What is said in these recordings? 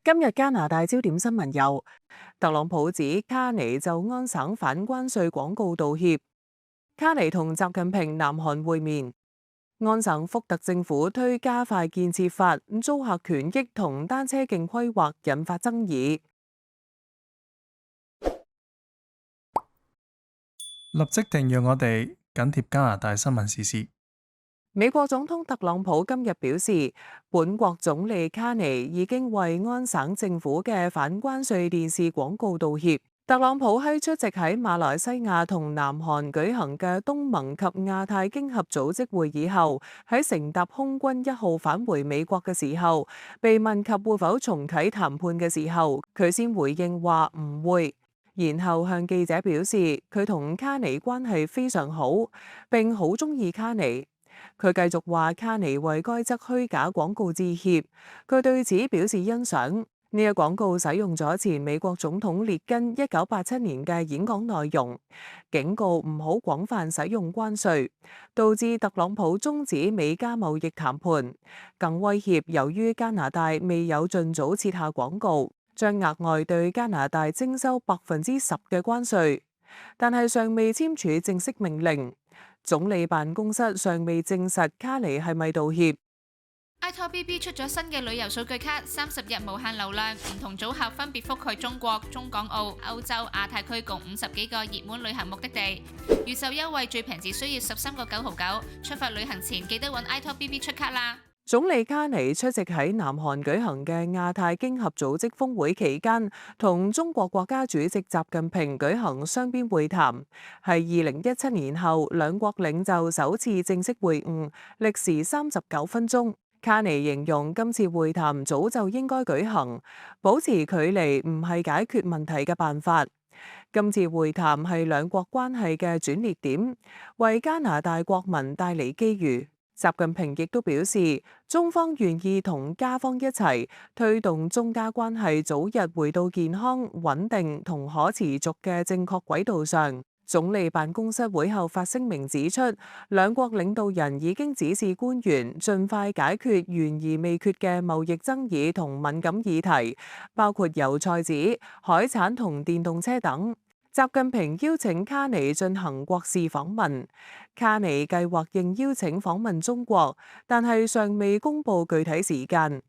今日加拿大焦點新聞有特朗普指卡尼就安省反關稅廣告道歉，卡尼同習近平南韓會面，安省福特政府推加快建設法，租客權益同單車徑規劃引發爭議。立即訂閱我哋，緊貼加拿大新聞時事。美國總統特朗普今日表示，本國總理卡尼已經為安省政府嘅反關稅電視廣告道歉。特朗普喺出席喺馬來西亞同南韓舉行嘅東盟及亞太經合組織會議後，喺乘搭空軍1號返回美國嘅時候，被問及會否重啟談判嘅時候，佢先回應話唔會，然後向記者表示佢同卡尼關係非常好，並好鍾意卡尼。佢繼續話卡尼為該則虛假廣告致歉，佢對此表示欣賞。呢個廣告使用咗前美國總統列根1987年嘅演講內容，警告唔好廣泛使用關稅，導致特朗普終止美加貿易談判，更威脅由於加拿大未有盡早撤下廣告，將額外對加拿大徵收10%嘅關稅，但係尚未簽署正式命令。總理辦公室尚未證實卡尼係咪道歉。iTalk BB 出咗新嘅旅遊數據卡，30日無限流量，唔同組合分別覆蓋中國、中港澳、歐洲、亞太區共50幾個熱門旅行目的地。預售優惠最平只需要13.99，出發旅行前記得揾 iTalk BB 出卡啦。總理卡尼出席喺南韓舉行嘅亞太經合組織峰會期間，同中國國家主席習近平舉行雙邊會談，係2017年後兩國領袖首次正式會晤，歷時39分鐘。卡尼形容今次會談早就應該舉行，保持距離唔係解決問題嘅辦法。今次會談係兩國關係嘅轉捩點，為加拿大國民帶嚟機遇。習近平亦都表示，中方願意同加方一齊推動中加關係早日回到健康、穩定同可持續嘅正確軌道上。總理辦公室會後發聲明指出，兩國領導人已經指示官員盡快解決懸而未決嘅貿易爭議同敏感議題，包括油菜籽、海產同電動車等。習近平邀請卡尼進行國事訪問，卡尼計劃應邀請訪問中國，但係尚未公布具體時間。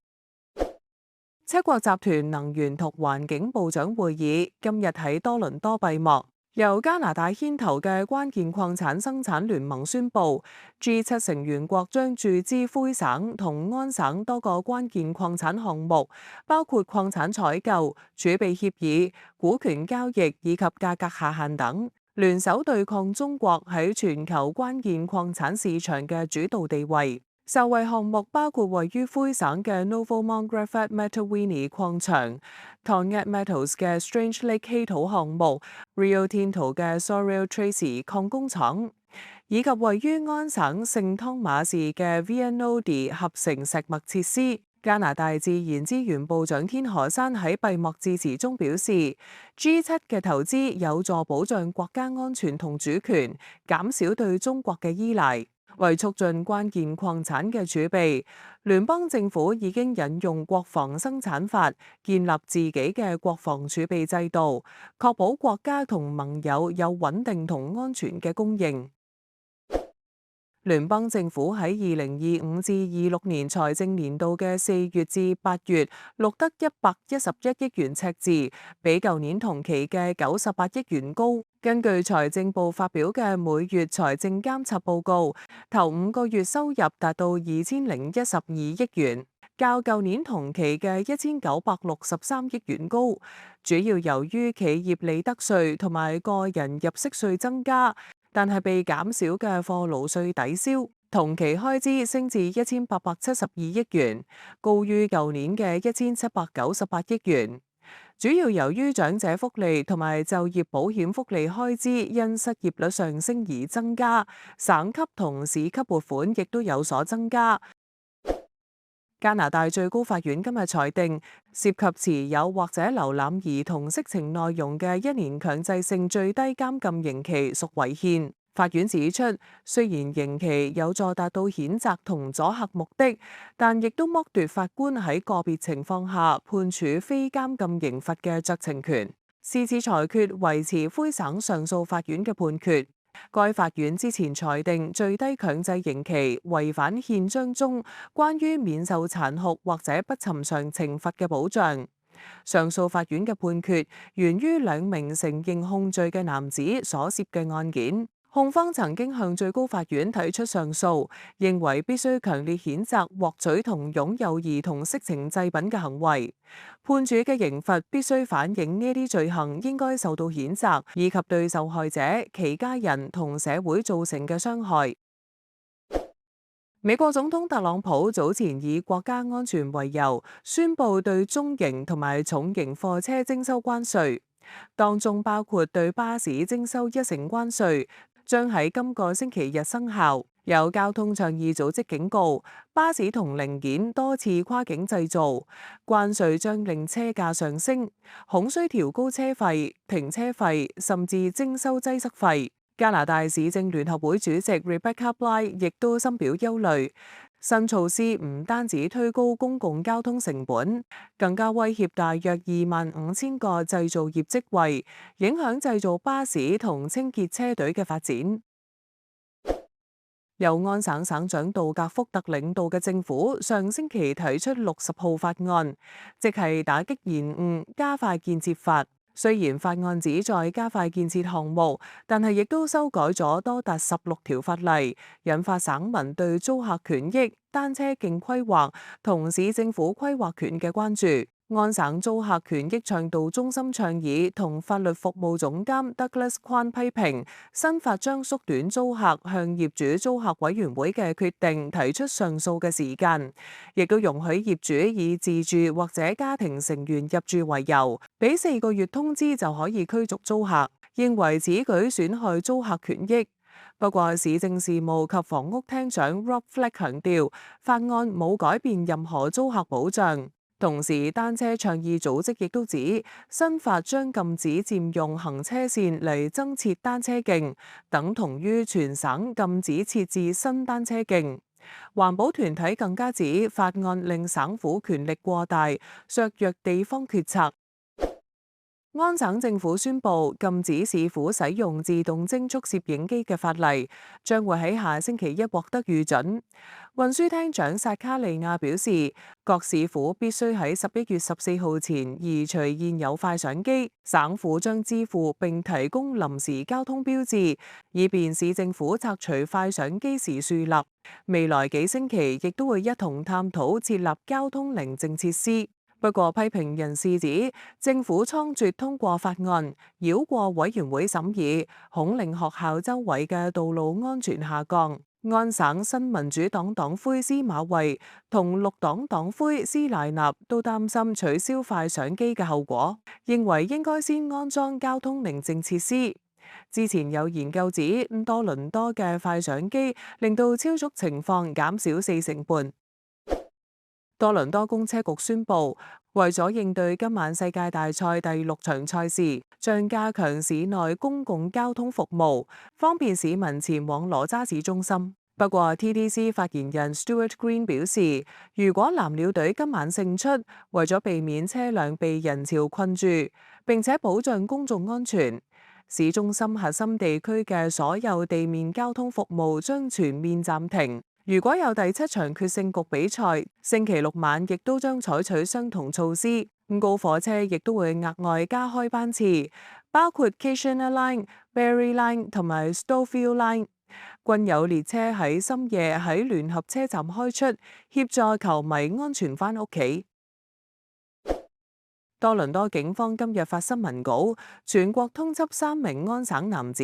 七國集團能源及環境部長會議今日喺多倫多閉幕。由加拿大牽頭嘅關鍵礦產生產聯盟宣布，G7成員國將注資魁省同安省多個關鍵礦產項目，包括礦產採購、儲備協議、股權交易以及價格下限等，聯手對抗中國喺全球關鍵礦產市場嘅主導地位。受惠項目包括位於魁省嘅 Novomont Graphite Matawinie 礦場、Tonga Metals 嘅 Strange Lake 稀土項目、Rio Tinto 嘅 Sorel Tracy 礦工廠，以及位於安省聖湯馬士嘅 Vianodi 合成石墨設施。加拿大自然資源部長天河山喺閉幕致辭中表示，G7嘅投資有助保障國家安全同主權，減少對中國嘅依賴。為促進關鍵礦產嘅儲備，聯邦政府已經引用國防生產法，建立自己嘅國防儲備制度，確保國家同盟友有穩定同安全嘅供應。聯邦政府喺2025至26年財政年度嘅4月至8月錄得111億元赤字，比舊年同期嘅98億元高。根據財政部發表嘅每月財政監察報告，頭5個月收入達到2012億元，較舊年同期嘅1963億元高，主要由於企業利得稅同埋個人入息稅增加，但係被減少嘅貨勞稅抵消，同期開支升至1872億元，高於舊年嘅1798億元。主要由於長者福利同埋就業保險福利開支因失業率上升而增加，省級同市級撥款亦都有所增加。加拿大最高法院今日裁定，涉及持有或者瀏覽兒童色情內容嘅1年強制性最低監禁刑期屬違憲。法院指出，雖然刑期有助達到譴責同阻嚇目的，但亦都剝奪法官喺個別情況下判處非監禁刑罰嘅酌情權。是次裁決維持魁省上訴法院嘅判決。該法院之前裁定最低強制刑期違反憲章中關於免受殘酷或者不尋常懲罰嘅保障。上訴法院嘅判決源於兩名承認控罪嘅男子所涉嘅案件。控方曾經向最高法院提出上訴，認為必須強烈譴責獲取同擁有兒童色情製品嘅行為。判處嘅刑罰必須反映呢啲罪行應該受到譴責，以及對受害者、其家人同社會造成嘅傷害。美國總統特朗普早前以國家安全為由，宣布對中型同埋重型貨車徵收關稅，當中包括對巴士徵收1%關稅，將喺今個星期日生效。有交通倡議組織警告，巴士同零件多次跨境製造，關稅將令車價上升，恐需調高車費、停車費，甚至徵收擠塞費。加拿大市政聯合會主席 Rebecca Bly 亦都深表憂慮，新措施唔單止推高公共交通成本，更加威脅大約25,000個製造業職位，影響製造巴士同清潔車隊嘅發展。由安省省長杜格福特領導嘅政府上星期提出60號法案，即係打擊延誤、加快建設法。雖然法案旨在加快建設項目，但係亦都修改咗多達16條法例，引發省民對租客權益、單車徑規劃同市政府規劃權嘅關注。安省租客權益倡導中心倡議同法律服務總監 Douglas Kwan 批評新法將縮短租客向業主租客委員會嘅決定提出上訴嘅時間，亦都容許業主以自住或者家庭成員入住為由，俾4個月通知就可以驅逐租客，認為此舉損害租客權益。不過，市政事務及房屋廳長 Rob Fleck 強調，法案冇改變任何租客保障。同時，單車倡議組織亦都指，新法將禁止佔用行車線嚟增設單車徑，等同於全省禁止設置新單車徑。環保團體更加指，法案令省府權力過大，削弱地方決策。安省政府宣布禁止市府使用自動偵速攝影機嘅法例，將會喺下星期一獲得預准。運輸廳長薩卡利亞表示，各市府必須喺11月14號前移除現有快相機，省府將支付並提供臨時交通標誌，以便市政府拆除快相機時豎立。未來幾星期亦都會一同探討設立交通寧靜設施。不過，批評人士指政府倉卒通過法案，繞過委員會審議，恐令學校周圍嘅道路安全下降。安省新民主黨黨魁司馬慧同綠黨黨魁斯賴納都擔心取消快相機嘅後果，認為應該先安裝交通寧靜設施。之前有研究指，多倫多嘅快相機令到超速情況減少4成半。多倫多公車局宣布，為咗應對今晚世界大賽第6場賽事，將加強市內公共交通服務，方便市民前往羅渣士中心。不過 TDC 發言人 Stuart Green 表示，如果藍鳥隊今晚勝出，為咗避免車輛被人潮困住，並且保障公眾安全，市中心核心地區嘅所有地面交通服務將全面暫停。如果有第7場決勝局比賽，星期6晚亦都將採取相同措施。高火車亦都會額外加開班次，包括 Kitchener Line、Berry Line 同埋 Stouffville Line。均有列車喺深夜喺聯合車站開出，協助球迷安全返屋企。多倫多警方今日發新聞稿，全國通緝3名安省男子。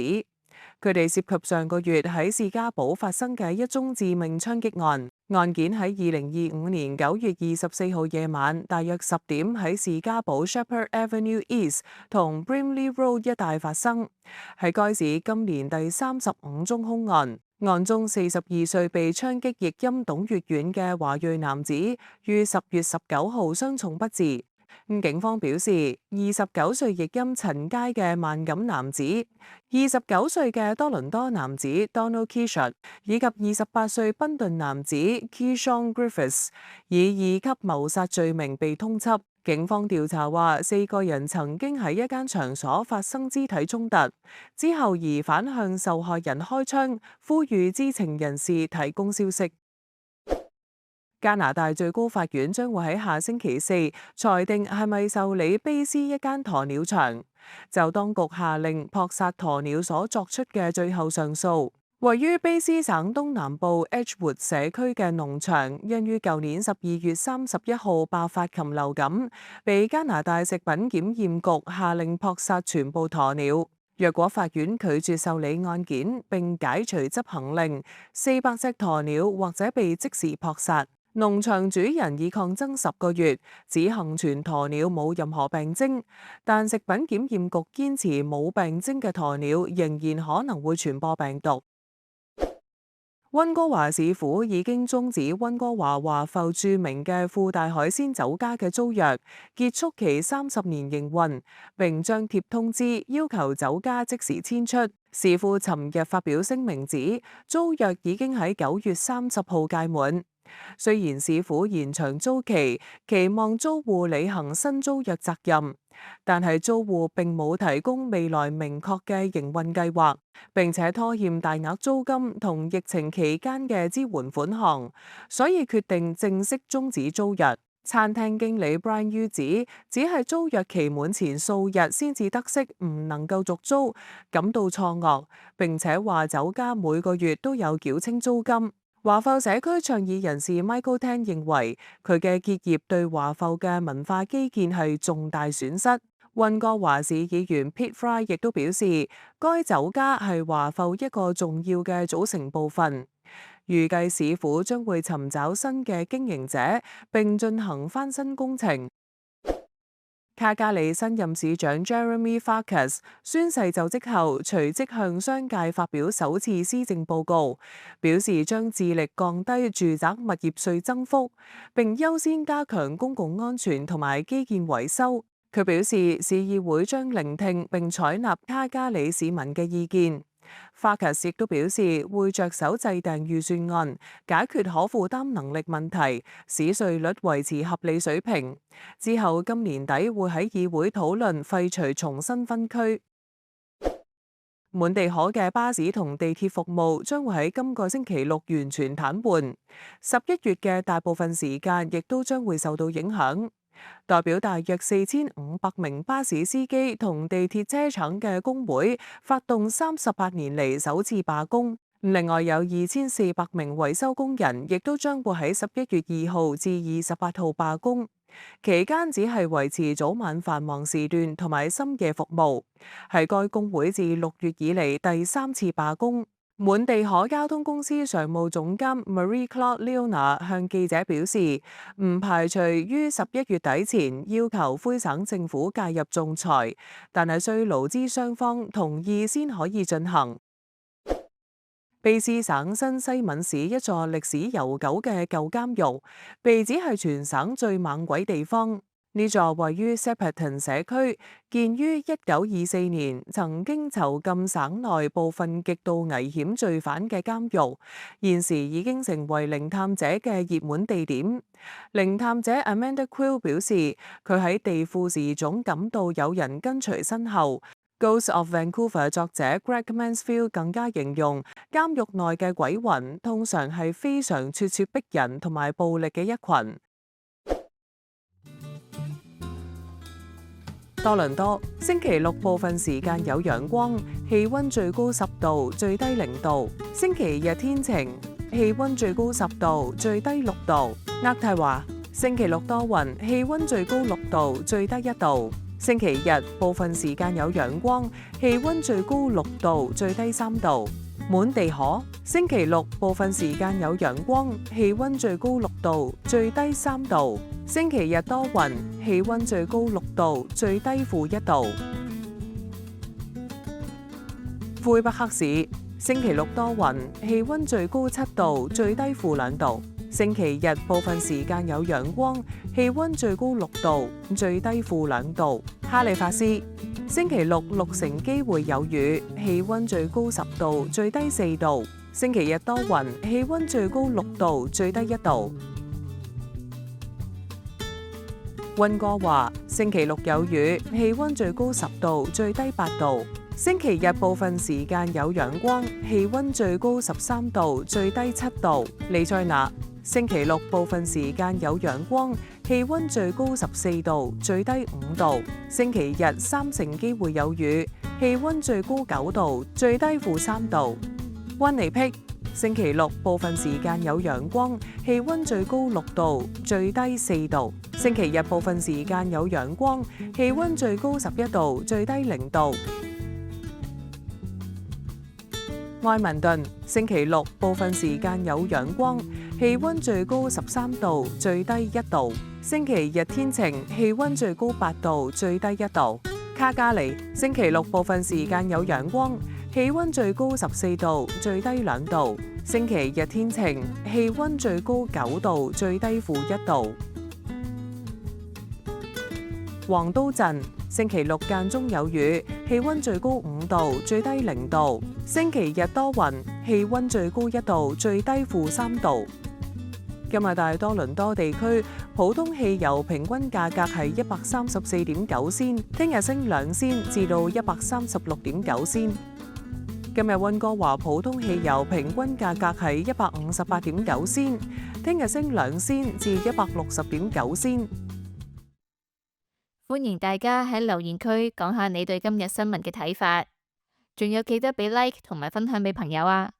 佢哋涉及上個月喺士嘉堡發生嘅一宗致命槍擊案，案件喺2025年9月24號夜晚大約10點喺士嘉堡 Shepherd Avenue East 同 Brimley Road 一帶發生，係該市今年第35宗兇案。案中42歲被槍擊譯音董悅縣嘅華裔男子於10月19號傷重不治。警方表示，29歲譯音陳佳嘅萬錦男子、29歲嘅多倫多男子 Donald Kishot 以及28歲賓頓男子 Keyshawn Griffiths 以2級謀殺罪名被通緝。警方調查話，4個人曾經喺一間場所發生肢體衝突，之後疑犯向受害人開槍，呼籲知情人士提供消息。加拿大最高法院將會喺下星期4裁定係咪受理卑斯一間鴕鳥場，就當局下令撲殺鴕鳥所作出嘅最後上訴。位於卑斯省東南部 Edgewood 社區嘅農場，因於舊年12月31號爆發禽流感，被加拿大食品檢驗局下令撲殺全部鴕鳥。若果法院拒絕受理案件並解除執行令，400隻鴕鳥或者被即時撲殺。農場主人已抗爭10個月，指幸存鴕鳥冇任何病徵，但食品檢驗局堅持冇病徵嘅鴕鳥仍然可能會傳播病毒。溫哥華市府已經終止溫哥華華埠著名嘅富大海鮮酒家嘅租約，結束其30年營運，並張貼通知要求酒家即時遷出。市府尋日發表聲明指，租約已經喺9月30號屆滿。雖然市府延長租期，期望租戶履行新租約責任，但係租戶並冇提供未來明確嘅營運計劃，並且拖欠大額租金同疫情期間嘅支援款項，所以決定正式終止租約。餐廳經理 Brian Yu 指，只係租約期滿前數日先至得悉唔能夠續租，感到錯愕，並且話酒家每個月都有繳清租金。華埠社區倡議人士 Michael Tan 認為，佢嘅結業對華埠嘅文化基建係重大損失。溫哥華市議員 Pete Fry 亦都表示，該酒家係華埠一個重要嘅組成部分。預計市府將會尋找新嘅經營者，並進行翻新工程。卡加里新任市長 Jeremy Farkas 宣誓就職後，隨即向商界發表首次施政報告，表示將致力降低住宅物業稅增幅，並優先加強公共安全同埋基建維修。佢表示，市議會將聆聽並採納卡加里市民嘅意見。Farkas 亦都表示會着手制定預算案，解決可負擔能力問題，使稅率維持合理水平。之後今年底會喺議會討論廢除重新分區。滿地可嘅巴士同地鐵服務將會喺今個星期六完全癱瘓，11月嘅大部分時間亦都將會受到影響。代表大約4500名巴士司機同地鐵車廠嘅工會發動38年嚟首次罷工，另外有2400名維修工人亦都將會喺11月2號至28號罷工，期間只係維持早晚繁忙時段同埋深夜服務，係該工會自6月以嚟第3次罷工。滿地可交通公司常務總監 Marie-Claude Leona 向記者表示，唔排除於11月底前要求魁省政府介入仲裁，但係需勞資雙方同意先可以進行。卑斯省新西敏市一座歷史悠久嘅舊監獄，被指係全省最猛鬼地方。呢座位於 Shepparton 社區，建於1924年，曾經囚禁省內部分極度危險罪犯嘅監獄，現時已經成為靈探者嘅熱門地點。靈探者 Amanda Quill 表示，佢喺地庫時總感到有人跟隨身後。Ghost of Vancouver 作者 Greg Mansfield 更加形容監獄內嘅鬼魂通常係非常咄咄逼人同埋暴力嘅一群。多倫多星期六部分時間有陽光，氣溫最高10度，最低0度。星期日天晴，氣溫最高10度，最低6度。渥太華星期六多雲，氣溫最高6度，最低1度。星期日部分時間有陽光，氣溫最高6度，最低3度。滿地可星期六部分時間有陽光，氣溫最高6度，最低3度。星期日多雲，氣溫最高6度，最低-1度。魁北克市星期六多雲，氣溫最高7度，最低-2度。星期日部分時間有陽光，氣溫最高6度，最低-2度。哈利法斯，星期六6成機會有雨，氣溫最高10度，最低4度。星期日多雲，氣溫最高6度，最低1度。溫哥華，星期六有雨，氣溫最高10度，最低8度。星期日部分時間有陽光，氣溫最高13度，最低7度。利塞納，星期六部分時間有陽光，氣溫最高14度，最低5度。星期日3成機會有雨，氣溫最高9度，最低-3度。溫尼碧，星期六部分時間有陽光，氣溫最高6度，最低4度。星期日部分時間有陽光，氣溫最高11度，最低0度。愛民頓，星期六部分時間有陽光，氣溫最高13度，最低1度。星期日天晴，氣溫最高8度，最低1度。卡加里，星期六部分時間有陽光，氣溫最高14度，最低2度。星期日天晴，氣溫最高9度，最低-1度。黃都鎮，星期六間中有雨，氣溫最高5度，最低0度。星期日多雲，氣溫最高1度，最低-3度。今日大多倫多地區普通汽油平均價格係134.9仙，聽日升2仙至到136.9仙。今日溫哥華普通汽油平均價格係158.9仙，聽日升2仙至160.9仙。歡迎大家喺留言區講下你對今日新聞嘅睇法，仲有記得俾 like 同埋分享俾朋友啊！